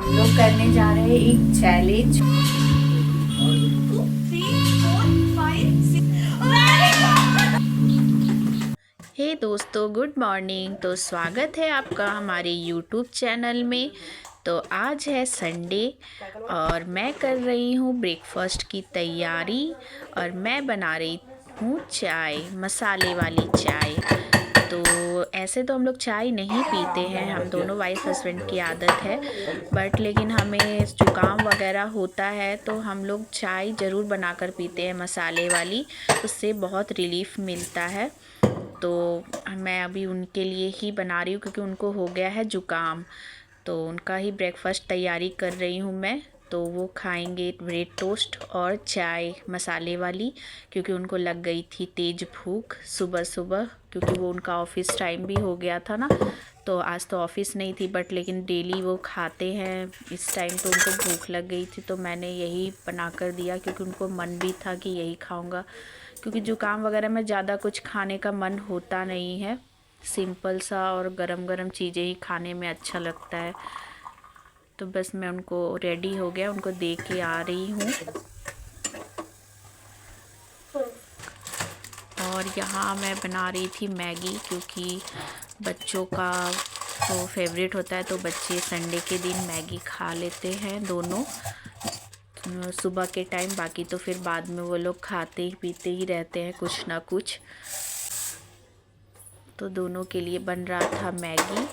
हम लोग करने जा रहे हैं एक चैलेंज। हे दोस्तों, गुड मॉर्निंग। तो स्वागत है आपका हमारे यूट्यूब चैनल में। तो आज है संडे और मैं कर रही हूँ ब्रेकफास्ट की तैयारी और मैं बना रही हूँ चाय, मसाले वाली चाय। तो ऐसे तो हम लोग चाय नहीं पीते हैं, हम दोनों वाइफ हस्बैंड की आदत है, बट लेकिन हमें जुकाम वगैरह होता है तो हम लोग चाय ज़रूर बनाकर पीते हैं मसाले वाली। उससे बहुत रिलीफ मिलता है। तो मैं अभी उनके लिए ही बना रही हूँ क्योंकि उनको हो गया है जुकाम। तो उनका ही ब्रेकफास्ट तैयारी कर रही हूँ मैं। तो वो खाएंगे ब्रेड टोस्ट और चाय मसाले वाली, क्योंकि उनको लग गई थी तेज़ भूख सुबह सुबह, क्योंकि वो उनका ऑफिस टाइम भी हो गया था ना। तो आज तो ऑफिस नहीं थी, बट लेकिन डेली वो खाते हैं इस टाइम, तो उनको भूख लग गई थी। तो मैंने यही बना कर दिया क्योंकि उनको मन भी था कि यही खाऊंगा, क्योंकि ज़ुकाम वगैरह में ज़्यादा कुछ खाने का मन होता नहीं है। सिंपल सा और गरम गरम चीज़ें ही खाने में अच्छा लगता है। तो बस मैं उनको रेडी हो गया, उनको दे के आ रही हूँ। और यहाँ मैं बना रही थी मैगी, क्योंकि बच्चों का तो फेवरेट होता है। तो बच्चे संडे के दिन मैगी खा लेते हैं दोनों सुबह के टाइम। बाकी तो फिर बाद में वो लोग खाते ही पीते ही रहते हैं कुछ ना कुछ। तो दोनों के लिए बन रहा था मैगी।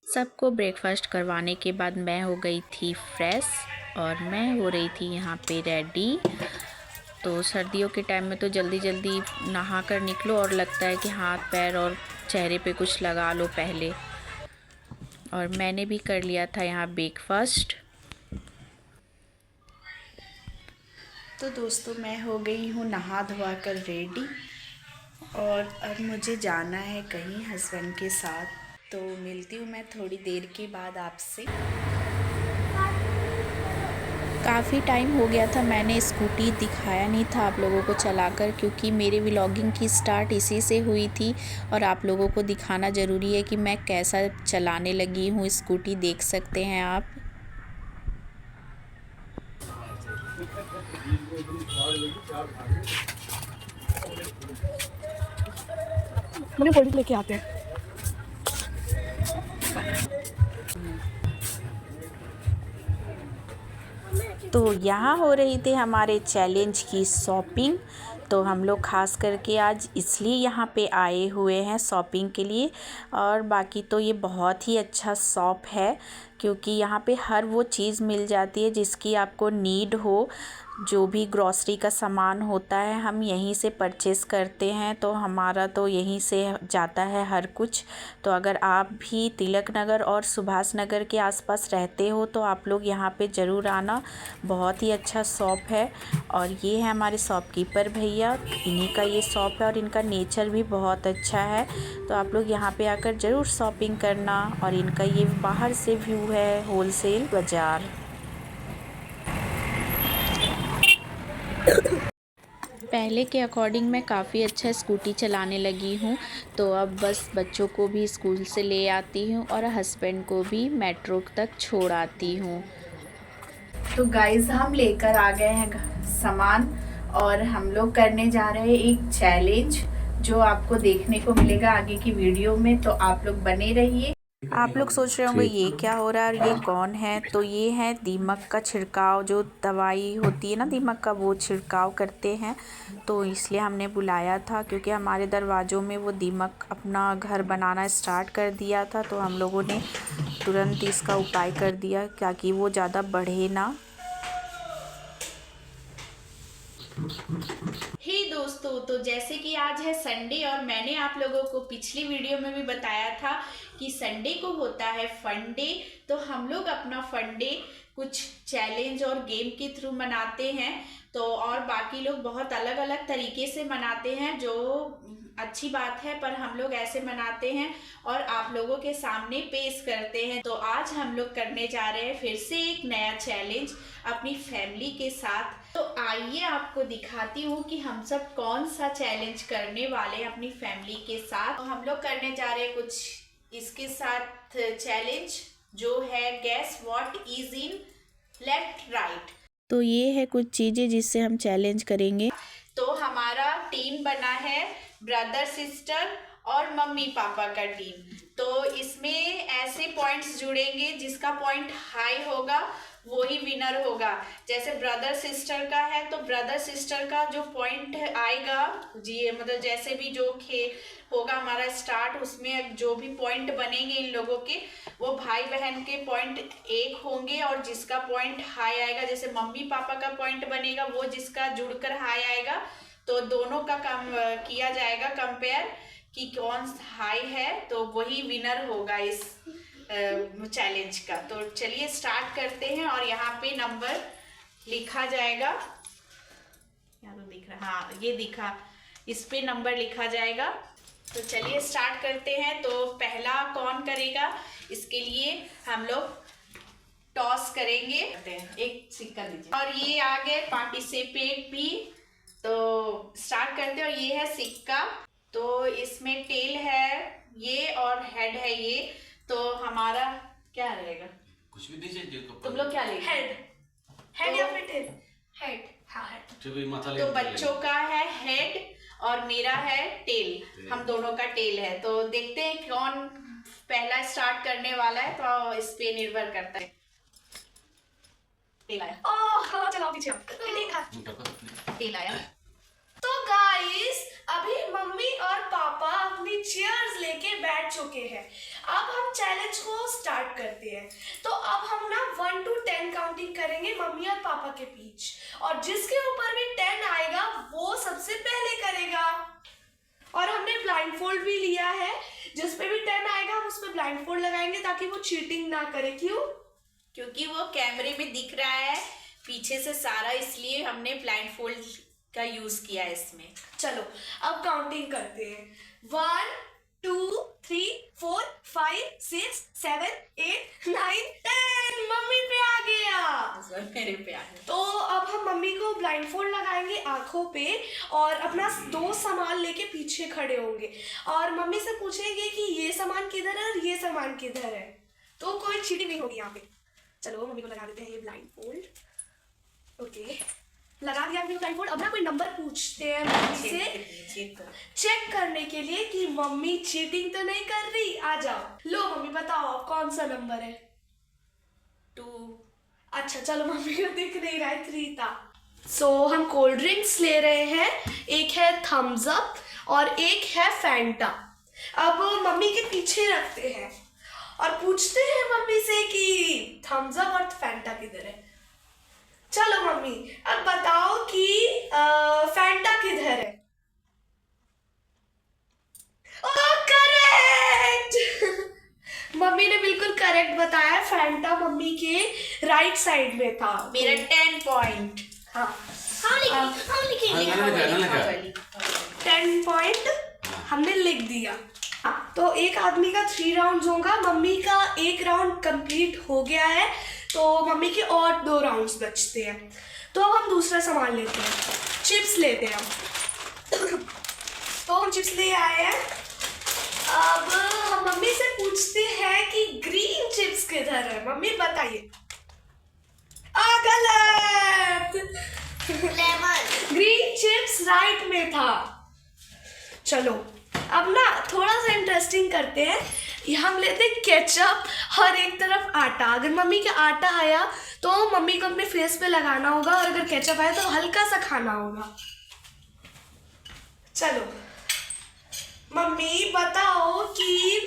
सबको ब्रेकफास्ट करवाने के बाद मैं हो गई थी फ्रेश और मैं हो रही थी यहाँ पे रेडी। तो सर्दियों के टाइम में तो जल्दी जल्दी नहा कर निकलो और लगता है कि हाथ पैर और चेहरे पे कुछ लगा लो पहले। और मैंने भी कर लिया था यहाँ ब्रेकफास्ट। तो दोस्तों, मैं हो गई हूँ नहा धोवा कर रेडी और अब मुझे जाना है कहीं हस्बैंड के साथ। तो मिलती हूँ मैं थोड़ी देर के बाद आपसे। काफ़ी टाइम हो गया था, मैंने स्कूटी दिखाया नहीं था आप लोगों को चलाकर, क्योंकि मेरी व्लॉगिंग की स्टार्ट इसी से हुई थी। और आप लोगों को दिखाना ज़रूरी है कि मैं कैसा चलाने लगी हूँ स्कूटी, देख सकते हैं आप। मुझे कोल्ड लेके आते हैं। तो यहाँ हो रही थी हमारे चैलेंज की शॉपिंग। तो हम लोग खास करके आज इसलिए यहाँ पे आए हुए हैं शॉपिंग के लिए। और बाकी तो ये बहुत ही अच्छा शॉप है, क्योंकि यहाँ पे हर वो चीज़ मिल जाती है जिसकी आपको नीड हो। जो भी ग्रॉसरी का सामान होता है हम यहीं से परचेज़ करते हैं, तो हमारा तो यहीं से जाता है हर कुछ। तो अगर आप भी तिलक नगर और सुभाष नगर के आसपास रहते हो तो आप लोग यहाँ पे ज़रूर आना। बहुत ही अच्छा शॉप है। और ये है हमारे शॉपकीपर भैया, इन्हीं का ये शॉप है और इनका नेचर भी बहुत अच्छा है। तो आप लोग यहाँ पे आकर ज़रूर शॉपिंग करना। और इनका ये बाहर से व्यू है होलसेल बाज़ार। पहले के अकॉर्डिंग मैं काफ़ी अच्छा स्कूटी चलाने लगी हूँ। तो अब बस बच्चों को भी स्कूल से ले आती हूँ और हस्बैंड को भी मेट्रो तक छोड़ आती हूँ। तो गाइस, हम लेकर आ गए हैं सामान और हम लोग करने जा रहे हैं एक चैलेंज, जो आपको देखने को मिलेगा आगे की वीडियो में। तो आप लोग बने रहिए। आप लोग सोच रहे होंगे ये क्या हो रहा है और ये कौन है। तो ये है दीमक का छिड़काव, जो दवाई होती है ना दीमक का, वो छिड़काव करते हैं। तो इसलिए हमने बुलाया था, क्योंकि हमारे दरवाज़ों में वो दीमक अपना घर बनाना स्टार्ट कर दिया था। तो हम लोगों ने तुरंत इसका उपाय कर दिया ताकि वो ज़्यादा बढ़े ना। हे दोस्तों, तो जैसे कि आज है संडे और मैंने आप लोगों को पिछली वीडियो में भी बताया था कि संडे को होता है फन डे। तो हम लोग अपना फन डे कुछ चैलेंज और गेम के थ्रू मनाते हैं। तो और बाकी लोग बहुत अलग अलग तरीके से मनाते हैं, जो अच्छी बात है, पर हम लोग ऐसे मनाते हैं और आप लोगों के सामने पेश करते हैं। तो आज हम लोग करने जा रहे हैं फिर से एक नया चैलेंज अपनी फैमिली के साथ। तो आइए आपको दिखाती हूँ कि हम सब कौन सा चैलेंज करने वाले हैं अपनी फैमिली के साथ। तो हम लोग करने जा रहे हैं कुछ इसके साथ चैलेंज, जो है guess what is in left right. तो ये है कुछ चीज़ें जिससे हम चैलेंज करेंगे। तो हमारा टीम बना है ब्रदर सिस्टर और मम्मी पापा का टीम। तो इसमें ऐसे पॉइंट्स जुड़ेंगे, जिसका पॉइंट हाई होगा वो ही विनर होगा। जैसे ब्रदर सिस्टर का है तो ब्रदर सिस्टर का जो पॉइंट आएगा जी, मतलब जैसे भी जो खेल होगा हमारा स्टार्ट, उसमें जो भी पॉइंट बनेंगे इन लोगों के, वो भाई बहन के पॉइंट एक होंगे। और जिसका पॉइंट हाई आएगा, जैसे मम्मी पापा का पॉइंट बनेगा वो जिसका जुड़कर हाई आएगा, तो दोनों का काम किया जाएगा कंपेयर कि कौन हाई है, तो वही विनर होगा इस चैलेंज का। तो चलिए स्टार्ट करते हैं। और यहाँ पे नंबर लिखा जाएगा, यहाँ तो दिख रहा, हाँ ये दिखा, इस पे नंबर लिखा जाएगा। तो चलिए स्टार्ट करते हैं। तो पहला कौन करेगा, इसके लिए हम लोग टॉस करेंगे। एक सिक्का दीजिए। और ये आ गए पार्टिसिपेट भी। तो स्टार्ट करते हैं। और ये है सिक्का, तो इसमें टेल है ये और हेड है ये। तो हमारा क्या रहेगा? कुछ भी दीजिए। तुम लोग क्या लेंगे? हेड या फिर टेल? हेड। हाँ हेड। तो बच्चों का है हेड और मेरा है टेल। हम दोनों का टेल है। तो देखते हैं कौन पहला स्टार्ट करने वाला है, तो इस पे निर्भर करता है। टेल आया। ओह चलो पीछे टेल आया। तो गाइस अभी मम्मी और पापा अपनी चेयर्स लेके बैठ चुके हैं। अब हम चैलेंज को स्टार्ट करते हैं। तो अब हम ना 1 to 10 काउंटिंग करेंगे मम्मी और पापा के बीच, और जिसके ऊपर भी 10 आएगा वो सबसे पहले करेगा। और हमने ब्लाइंड फोल्ड भी लिया है, जिस पे भी 10 आएगा हम उस पे ब्लाइंड फोल्ड लगाएंगे ताकि वो चीटिंग ना करे। क्यों? क्योंकि वो कैमरे में दिख रहा है पीछे से सारा, इसलिए हमने ब्लाइंड फोल्ड का यूज किया है इसमें। चलो अब काउंटिंग करते हैं। 1 2 3 4 5 6 7 8 9 10। मम्मी पे आ गया, मेरे पे आ गया। तो अब हम मम्मी को ब्लाइंडफोल्ड लगाएंगे आंखों पे और अपना 2 सामान लेके पीछे खड़े होंगे और मम्मी से पूछेंगे कि ये सामान किधर है और ये सामान किधर है। तो कोई चीटिंग नहीं होगी यहाँ पे। चलो मम्मी को लगा देते हैं ये ब्लाइंडफोल्ड। ओके लगा दिया मम्मी को ब्लाइंडफोल्ड। अब ना कोई नंबर पूछते हैं मम्मी से चेक करने के लिए कि मम्मी चीटिंग तो नहीं कर रही। आ जाओ। लो मम्मी बताओ कौन सा नंबर है? 2। अच्छा चलो मम्मी को दिख नहीं रहा है, 3 था। सो हम कोल्ड ड्रिंक्स ले रहे हैं, एक है थम्स अप और एक है फैंटा। अब मम्मी के पीछे रखते हैं और पूछते हैं मम्मी से कि थम्स अप और फैंटा किधर है। चलो मम्मी अब बताओ कि फैंटा किधर है? ओह करेक्ट। मम्मी ने बिल्कुल करेक्ट बताया, फैंटा मम्मी के राइट साइड में था। मेरा 10 पॉइंट। हाँ हम लिखेंगे 10 पॉइंट हमने लिख दिया। तो एक आदमी का 3 राउंड होगा, मम्मी का 1 राउंड कंप्लीट हो गया है, तो मम्मी के और 2 राउंड्स बचते हैं। तो अब हम दूसरा सामान लेते हैं, चिप्स लेते हैं हम। तो हम चिप्स ले आए हैं। अब हम मम्मी से पूछते हैं कि ग्रीन चिप्स किधर है। मम्मी बताइए। गलत। ग्रीन चिप्स राइट में था। चलो अब ना थोड़ा सा इंटरेस्टिंग करते हैं। हम लेते हैं केचप और एक तरफ आटा। अगर मम्मी का आटा आया तो मम्मी को अपने फेस पे लगाना होगा, और अगर केचप आया तो हल्का सा खाना होगा। चलो मम्मी बताओ कि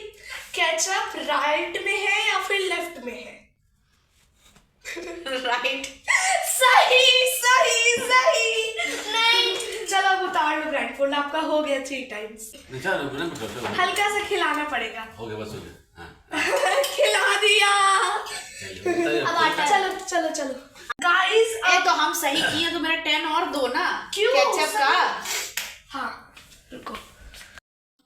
केचप राइट में है या फिर लेफ्ट में है? राइट। सही सही सही। नहीं चलो अब उतार लो ब्लाइंडफोल्ड, आपका हो गया 3 टाइम्स। हल्का सा खिलाना पड़ेगा। हो गया बस हो गया। हाँ। खिला दिया। अब आटा। चलो चलो चलो गाइस तो हम सही किए, तो मेरा 10 और दो ना क्यों केचप का। हाँ रुको।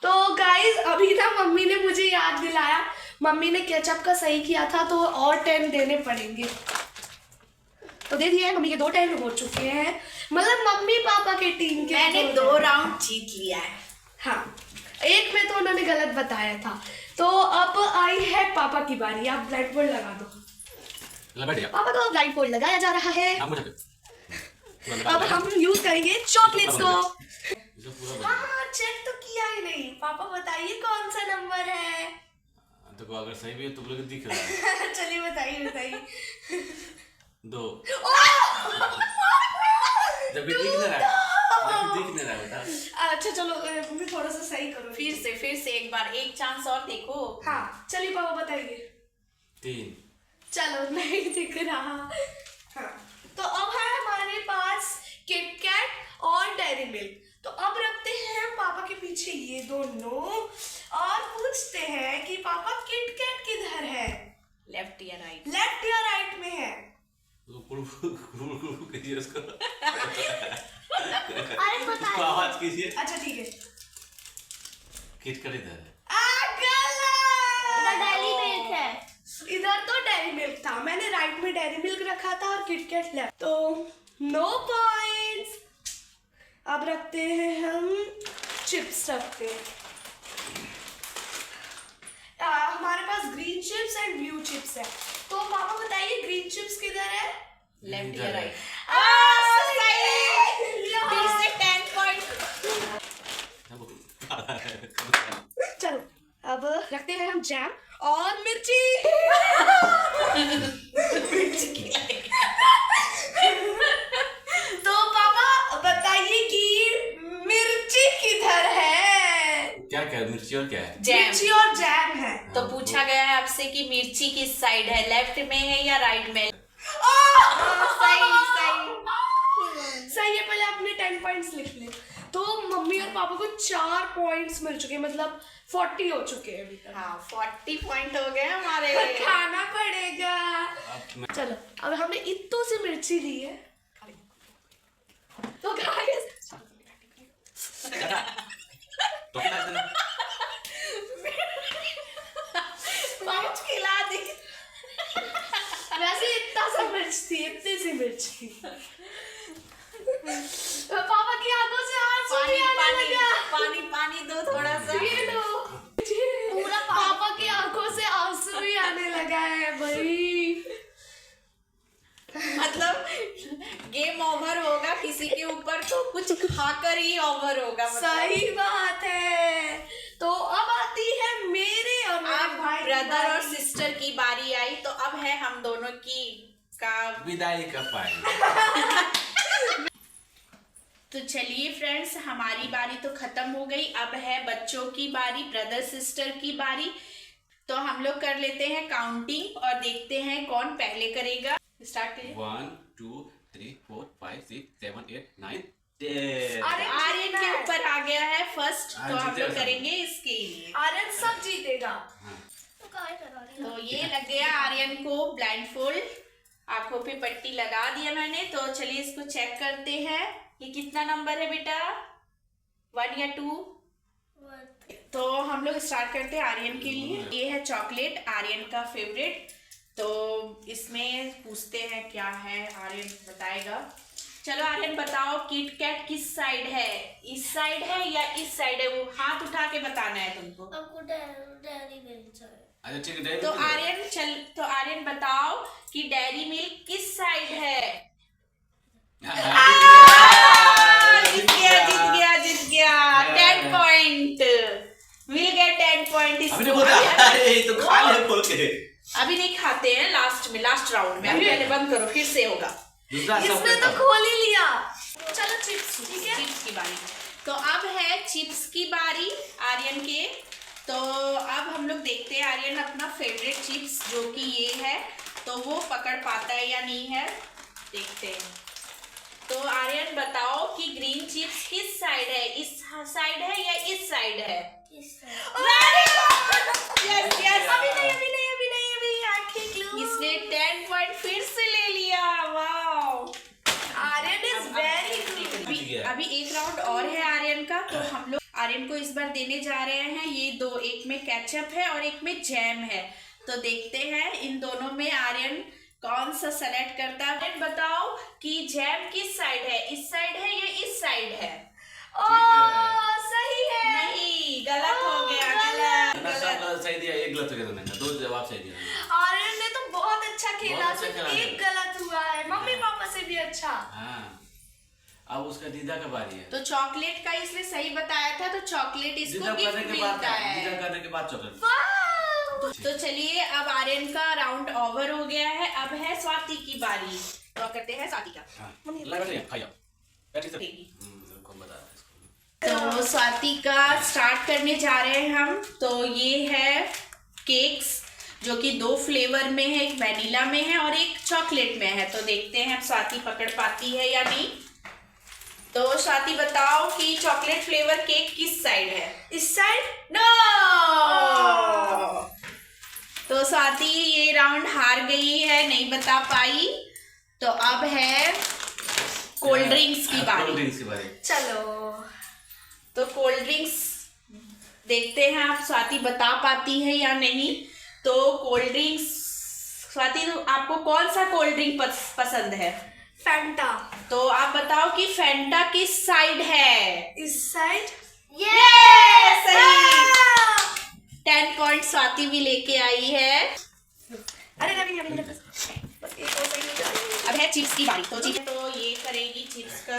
तो गाइज अभी ना मम्मी ने मुझे याद दिलाया, मम्मी ने केचप का सही किया था तो और 10 देने पड़ेंगे। तो दे दिया है, मम्मी के 2 10 हो चुके हैं, मतलब मम्मी पापा के टीम के। मैंने 2 राउंड जीत लिया है। हाँ, एक में तो उन्होंने गलत बताया था। तो अब आई है पापा की बारी, आप ब्लाइंड फोल्ड लगा दो। पापा को ब्लाइंड फोल्ड लगाया जा रहा है। अब हम यूज करेंगे चॉकलेट्स को। हाँ, चेक तो किया ही नहीं। पापा बताइए कौन सा नंबर है। तो अगर सही भी है तो बोले दिख रहा है। चलिए बताइए। 2 जब दिख नहीं रहा बता। अच्छा चलो, मम्मी थोड़ा सा सही करो। फिर से एक बार, एक चांस और देखो। हाँ चलिए पापा बताइए। 3 चलो नहीं दिख रहा। हाँ, तो अब है हमारे पास किटकैट और डेयरी मिल्क। तो अब रखते हैं हम पापा के पीछे ये दोनों और पूछते हैं कि पापा किटकैट किधर है? लेफ्ट या राइट? लेफ्ट या राइट में है? कीजिए उसको। अरे उसको आवाज कीजिए। अच्छा ठीक है। किटकैट इधर है। गलत। डेयरी मिल्क है। इधर तो डेयरी मिल्क था, मैंने राइट में डेयरी मिल्क रखा था और किटकैट लेफ्ट। तो नो पॉइंट्स। अब रखते हैं हम चिप्स रखते हैं। हमारे पास green chips and blue chips है। तो पापा बताइए ग्रीन चिप्स किधर है? लेफ्ट या राइट? फिर से 10 पॉइंट। चलो अब रखते हैं हम जैम और मिर्ची। तो पापा बताइए कि मिर्ची किधर है? क्या मिर्ची और क्या है? मिर्ची और जैम है। तो पूछा गया है आपसे कि मिर्ची किस साइड है, लेफ्ट में है या राइट में? सही है। पहले आपने 10 पॉइंट्स लिख ले। तो मम्मी और पापा को 4 पॉइंट्स मिल चुके हैं, मतलब 40 हो चुके हैं अभी तक। हाँ, 40 पॉइंट हो गए हमारे। खाना पड़ेगा। चलो अब हमने इतनी सी मिर्ची ली है। तो गाइस मिर्च खिला दी। वैसे इतना सा मिर्च थी, इतनी सी मिर्च थी। पापा की आंखों से आंसू भी आने लगा। पानी दो थोड़ा सा। ये लो, पूरा पापा की आंखों से आंसू भी आने लगा है भाई। मतलब गेम ओवर होगा किसी के ऊपर तो कुछ खाकर ही ओवर होगा। सही बात है। तो अब आती है मेरे और अब भाई ब्रदर और सिस्टर की बारी आई। तो अब है हम दोनों की का विदाई का पानी। तो चलिए फ्रेंड्स, हमारी बारी तो खत्म हो गई। अब है बच्चों की बारी, ब्रदर सिस्टर की बारी। तो हम लोग कर लेते हैं काउंटिंग और देखते हैं कौन पहले करेगा। स्टार्ट करिए। 1 2 3 4 5 6 7 8 9 10। आर्यन के ऊपर आ गया है फर्स्ट। तो हम लोग करेंगे इसके लिए। आर्यन सब जीतेगा। तो ये लग गया आर्यन को ब्लाइंड फोल्ड, आंखों पे पट्टी लगा दिया मैंने। तो चलिए इसको चेक करते हैं, ये कितना नंबर है बेटा, 1 या 2? तो हम लोग स्टार्ट करते हैं आर्यन के लिए। ये है चॉकलेट, आर्यन का फेवरेट। तो इसमें पूछते हैं क्या है, आर्यन बताएगा। चलो आर्यन बताओ, किट कैट किस साइड है, इस साइड है या इस साइड है? वो हाथ उठा के बताना है तुमको। डेयरी मिल्क है। अच्छा ठीक है। तो आर्यन बताओ कि डेयरी मिल्क किस साइड है? जीत गया 10 पॉइंट। Will get 10 point. तो खा ले बोल के। अभी नहीं खाते हैं, लास्ट राउंड में। अभी पहले बंद करो, फिर से होगा। इसने तो खोल ही लिया। चलो चिप्स, ठीक है। चिप्स की बारी। तो अब है चिप्स की बारी आर्यन के। तो अब हम लोग देखते हैं आर्यन अपना फेवरेट चिप्स जो कि ये है, तो वो पकड़ पाता है या नहीं है, देखते हैं। तो आर्यन बताओ कि ग्रीन चिप्स किस साइड है, इस साइड है या इस साइड है? यस। अभी आंखें क्लोज। इसने 10 पॉइंट फिर से ले लिया। Wow, Aryan is very good. अभी एक राउंड और है आर्यन का। तो हम लोग आर्यन को इस बार देने जा रहे हैं। ये दो, एक में केचप है और एक में जैम है। तो देखते हैं इन दोनों में आर्यन कौन सा सेलेक्ट करता है। आर्यन बताओ कि जैम किस साइड है, इस साइड है या इस साइड है? सही है। नहीं, गलत हो गया, गलत। ना सब गलत सही दिया, एक गलत हो गया तुमने, दो जवाब सही दिया। आर्यन ने तो बहुत अच्छा खेला, बहुत अच्छा सिर्फ खेला एक गलत हुआ है, मम्मी पापा से भी अच्छा। हाँ, अब उसका दीदा का बारी है। तो चॉकलेट का इसने सही बताया था, तो चॉकलेट इसको दीदा गिफ्ट करने के बाद, मिलता है। दीदा करने के बाद चॉकलेट। वाह! तो चलिए, अब आर्यन का राउंड ओवर हो गया है। अब है स्वाति की बारी। तो करते हैं स्वाति का। हाँ, लगा दिया, खाइए। बैठी से। देगी। कौन बता रहा है इसको? तो स्वाति का स्टार्ट करने जा रहे हैं हम। तो ये है केक्स, जो कि 2 फ्लेवर में है, एक वैनिला में है और एक चॉकलेट में है। तो देखते हैं स्वाति पकड़ पाती है या नहीं। तो स्वाति बताओ कि चॉकलेट फ्लेवर केक किस साइड है? इस साइड? नो। तो स्वाति ये राउंड हार गई है, नहीं बता पाई। तो अब है कोल्ड ड्रिंक्स की बारी। कोल्ड ड्रिंक्स की बारी। चलो। तो कोल्ड ड्रिंक्स देखते हैं आप स्वाति बता पाती है या नहीं। तो कोल्ड ड्रिंक्स, स्वाति तो आपको कौन सा कोल्ड ड्रिंक पसंद है? फैंटा। तो आप बताओ कि फैंटा किस साइड है? इस साइड? सही। 10 पॉइंट स्वाति भी लेके आई है। अरे रवि बस एक और सही हो जाए। अब है चिप्स की बारी। तो चिप्स तो ये करेगी चिप्स का।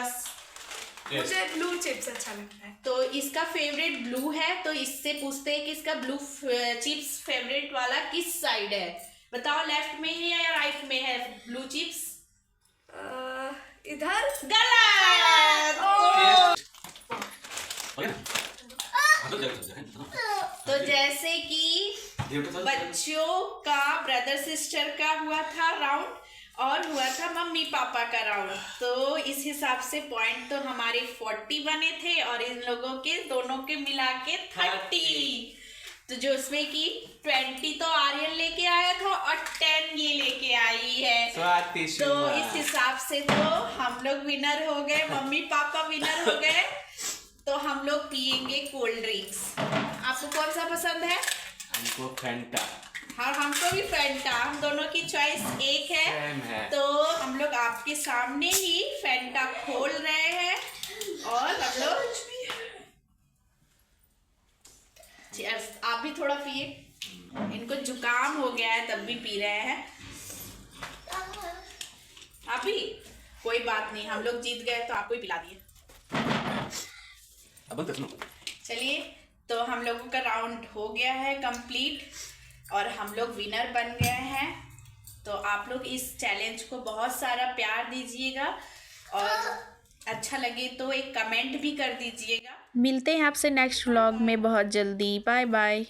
मुझे ब्लू चिप्स अच्छा लगता है। तो इसका फेवरेट ब्लू है, तो इससे पूछते हैं कि इसका ब्लू चिप्स फेवरेट वाला किस साइड है। बताओ, लेफ्ट में है या राइट में है ब्लू चिप्स? इधर? गलत। हो गया ना? हाँ, तो देखो। तो जैसे कि बच्चों का ब्रदर सिस्टर का हुआ था राउंड और हुआ था मम्मी पापा का राउंड। तो इस हिसाब से पॉइंट तो हमारे 40 बने थे और इन लोगों के दोनों के मिला के 30। तो जो उसमें कि 20 तो आर्यन लेके आया था और 10 ये लेके आई है। तो इस हिसाब से तो हम लोग विनर हो गए, मम्मी पापा विनर हो गए। तो हम लोग पियेंगे कोल्ड ड्रिंक्स। आपको कौन सा पसंद है? हमको फैंटा। हाँ, हमको भी फैंटा। हम दोनों की चॉइस एक है। सेम है। तो हम लोग आपके सामने ही फैंटा खोल रहे हैं और हम लोग Cheers। आप भी थोड़ा पिए, इनको जुकाम हो गया है तब भी पी रहे हैं। आप भी, कोई बात नहीं, हम लोग जीत गए तो आपको ही पिला दिए। अब सुनो। चलिए, तो हम लोगों का राउंड हो गया है कंप्लीट और हम लोग विनर बन गए हैं। तो आप लोग इस चैलेंज को बहुत सारा प्यार दीजिएगा और अच्छा लगे तो एक कमेंट भी कर दीजिएगा। मिलते हैं आपसे नेक्स्ट व्लॉग में बहुत जल्दी। Bye bye.